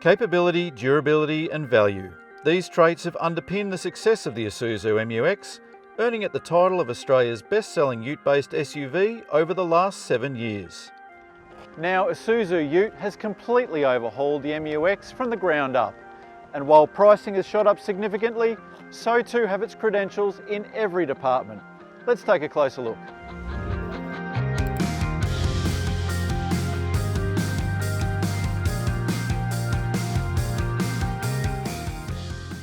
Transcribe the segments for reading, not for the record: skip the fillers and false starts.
Capability, durability and value. These traits have underpinned the success of the Isuzu MU-X, earning it the title of Australia's best-selling ute-based SUV over the last 7 years. Now, Isuzu Ute has completely overhauled the MU-X from the ground up. And while pricing has shot up significantly, so too have its credentials in every department. Let's take a closer look.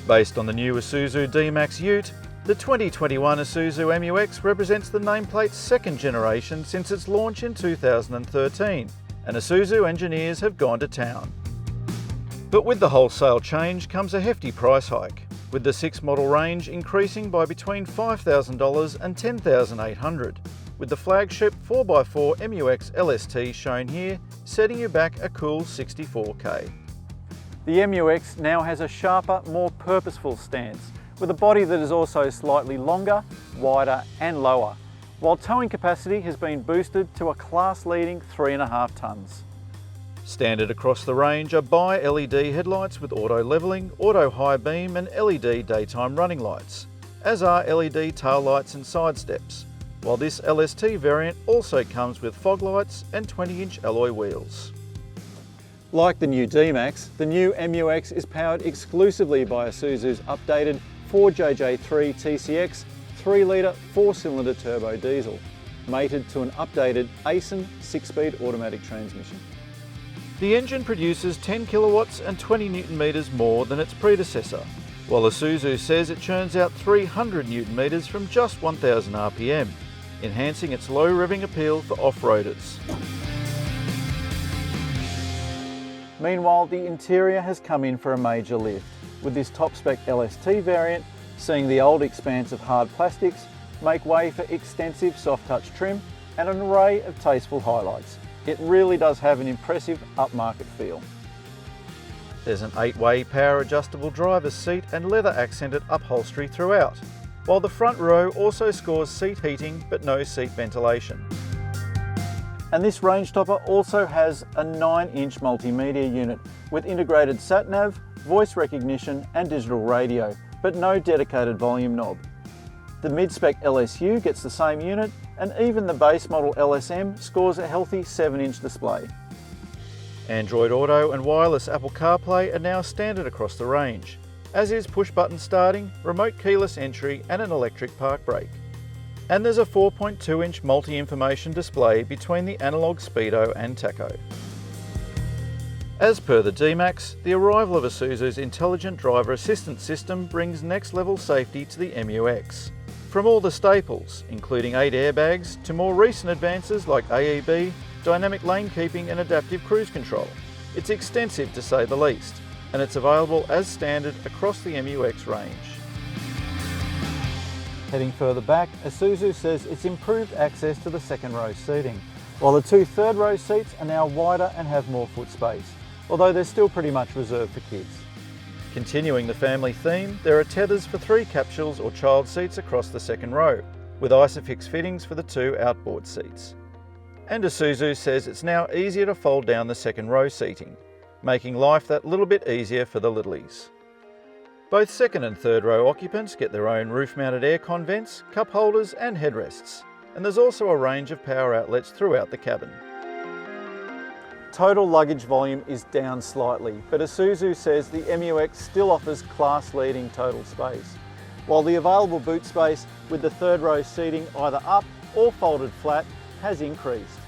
Based on the new Isuzu D-Max Ute, the 2021 Isuzu MU-X represents the nameplate's second generation since its launch in 2013, and Isuzu engineers have gone to town. But with the wholesale change comes a hefty price hike, with the 6 model range increasing by between $5,000 and $10,800, with the flagship 4x4 MU-X LST shown here, setting you back a cool $64K. The MU-X now has a sharper, more purposeful stance, with a body that is also slightly longer, wider and lower, while towing capacity has been boosted to a class-leading 3.5 tonnes. Standard across the range are bi-LED headlights with auto levelling, auto high beam and LED daytime running lights, as are LED tail lights and side steps, while this LST variant also comes with fog lights and 20-inch alloy wheels. Like the new D-Max, the new MU-X is powered exclusively by Isuzu's updated 4JJ3 TCX 3-litre 4-cylinder turbo diesel, mated to an updated Aisin 6-speed automatic transmission. The engine produces 10 kilowatts and 20 newton metres more than its predecessor, while Isuzu says it churns out 300 newton metres from just 1000 RPM, enhancing its low revving appeal for off-roaders. Meanwhile, the interior has come in for a major lift, with this top-spec LST variant seeing the old expanse of hard plastics make way for extensive soft-touch trim and an array of tasteful highlights. It really does have an impressive upmarket feel. There's an 8-way power adjustable driver's seat and leather accented upholstery throughout, while the front row also scores seat heating but no seat ventilation. And this range topper also has a 9-inch multimedia unit with integrated sat-nav, voice recognition and digital radio, but no dedicated volume knob. The mid-spec LSU gets the same unit, and even the base model LSM scores a healthy 7-inch display. Android Auto and wireless Apple CarPlay are now standard across the range, as is push-button starting, remote keyless entry and an electric park brake. And there's a 4.2-inch multi-information display between the analog speedo and tacho. As per the D-Max, the arrival of Isuzu's intelligent driver assistance system brings next-level safety to the MU-X. From all the staples, including 8 airbags, to more recent advances like AEB, dynamic lane keeping and adaptive cruise control. It's extensive to say the least, and it's available as standard across the MU-X range. Heading further back, Isuzu says it's improved access to the second row seating, while the 2 third-row seats are now wider and have more foot space, although they're still pretty much reserved for kids. Continuing the family theme, there are tethers for 3 capsules or child seats across the second row, with Isofix fittings for the 2 outboard seats. And Isuzu says it's now easier to fold down the second row seating, making life that little bit easier for the littlies. Both second and third row occupants get their own roof-mounted aircon vents, cup holders and headrests, and there's also a range of power outlets throughout the cabin. Total luggage volume is down slightly, but Isuzu says the MU-X still offers class-leading total space, while the available boot space with the third row seating either up or folded flat has increased.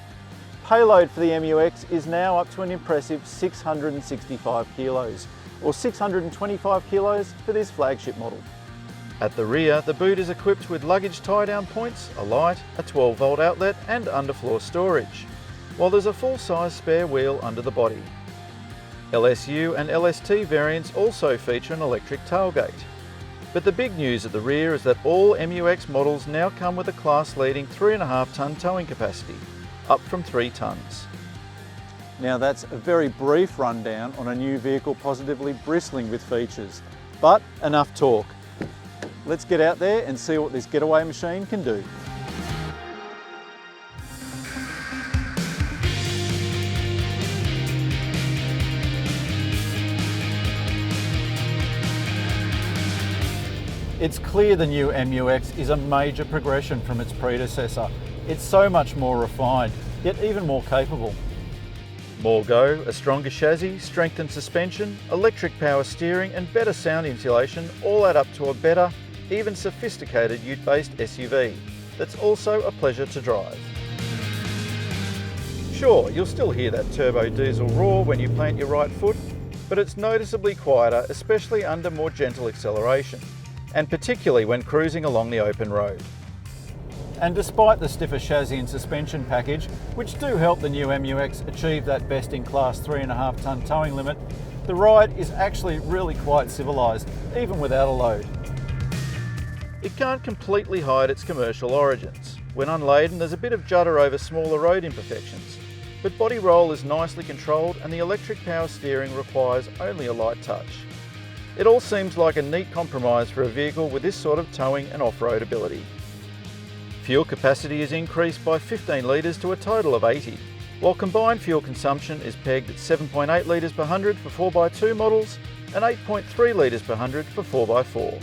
Payload for the MU-X is now up to an impressive 665 kilos, or 625 kilos for this flagship model. At the rear, the boot is equipped with luggage tie-down points, a light, a 12-volt outlet and underfloor storage, while there's a full-size spare wheel under the body. LSU and LST variants also feature an electric tailgate. But the big news at the rear is that all MU-X models now come with a class-leading 3.5 tonne towing capacity, up from 3 tonnes. Now that's a very brief rundown on a new vehicle positively bristling with features. But enough talk. Let's get out there and see what this getaway machine can do. It's clear the new MU-X is a major progression from its predecessor. It's so much more refined, yet even more capable. More go, a stronger chassis, strengthened suspension, electric power steering and better sound insulation all add up to a better, even sophisticated ute-based SUV that's also a pleasure to drive. Sure, you'll still hear that turbo diesel roar when you plant your right foot, but it's noticeably quieter, especially under more gentle acceleration, and particularly when cruising along the open road. And despite the stiffer chassis and suspension package, which do help the new MU-X achieve that best-in-class 3.5 tonne towing limit, the ride is actually really quite civilised, even without a load. It can't completely hide its commercial origins. When unladen, there's a bit of judder over smaller road imperfections, but body roll is nicely controlled and the electric power steering requires only a light touch. It all seems like a neat compromise for a vehicle with this sort of towing and off-road ability. Fuel capacity is increased by 15 litres to a total of 80, while combined fuel consumption is pegged at 7.8 litres per 100 for 4x2 models and 8.3 litres per 100 for 4x4.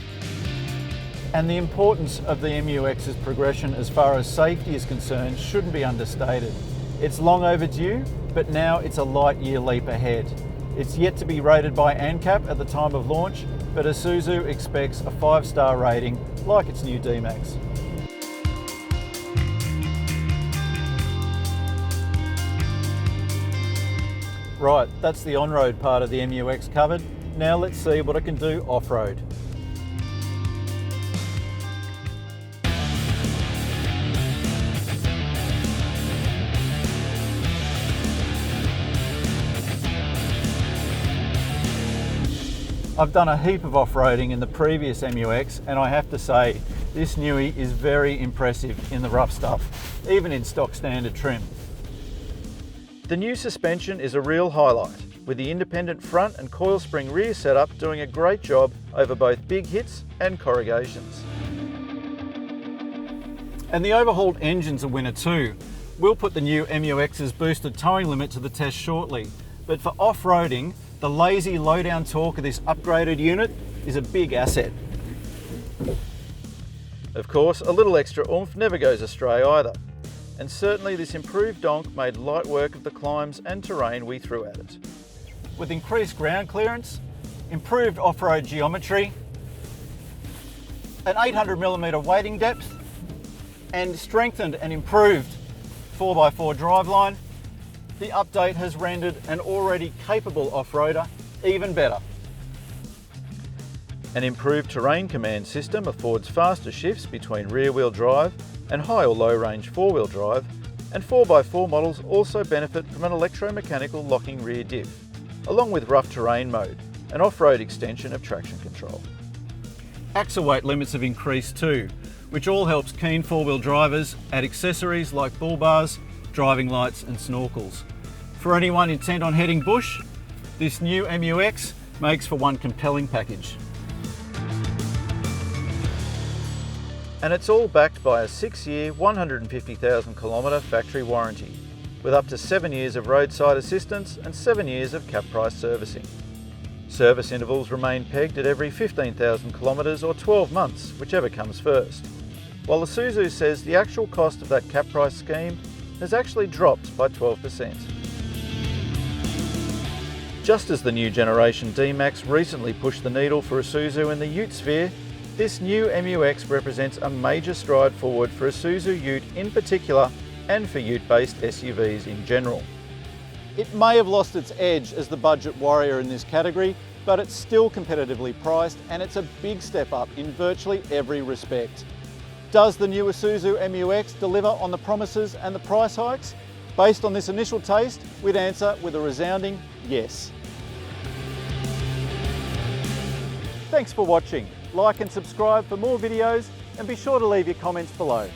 And the importance of the MU-X's progression as far as safety is concerned shouldn't be understated. It's long overdue, but now it's a light year leap ahead. It's yet to be rated by ANCAP at the time of launch, but Isuzu expects a 5-star rating like its new D-Max. Right, that's the on-road part of the MU-X covered. Now let's see what it can do off-road. I've done a heap of off-roading in the previous MU-X and I have to say, this newie is very impressive in the rough stuff, even in stock standard trim. The new suspension is a real highlight, with the independent front and coil spring rear setup doing a great job over both big hits and corrugations. And the overhauled engine's a winner too. We'll put the new MU-X's boosted towing limit to the test shortly, but for off-roading, the lazy low-down torque of this upgraded unit is a big asset. Of course, a little extra oomph never goes astray either. And certainly this improved donk made light work of the climbs and terrain we threw at it. With increased ground clearance, improved off-road geometry, an 800mm weighting depth, and strengthened and improved 4x4 driveline, the update has rendered an already capable off-roader even better. An improved terrain command system affords faster shifts between rear-wheel drive and high or low range 4-wheel drive, and 4x4 models also benefit from an electromechanical locking rear diff, along with rough terrain mode, an off-road extension of traction control. Axle weight limits have increased too, which all helps keen 4-wheel drivers add accessories like bull bars, driving lights and snorkels. For anyone intent on heading bush, this new MU-X makes for one compelling package. And it's all backed by a 6-year, 150,000 kilometre factory warranty, with up to 7 years of roadside assistance and 7 years of cap price servicing. Service intervals remain pegged at every 15,000 kilometres or 12 months, whichever comes first, while Isuzu says the actual cost of that cap price scheme has actually dropped by 12%. Just as the new generation D-Max recently pushed the needle for Isuzu in the ute sphere, this new MU-X represents a major stride forward for Isuzu Ute in particular and for ute-based SUVs in general. It may have lost its edge as the budget warrior in this category, but it's still competitively priced and it's a big step up in virtually every respect. Does the new Isuzu MU-X deliver on the promises and the price hikes? Based on this initial taste, we'd answer with a resounding yes. Thanks for watching. Like and subscribe for more videos and be sure to leave your comments below.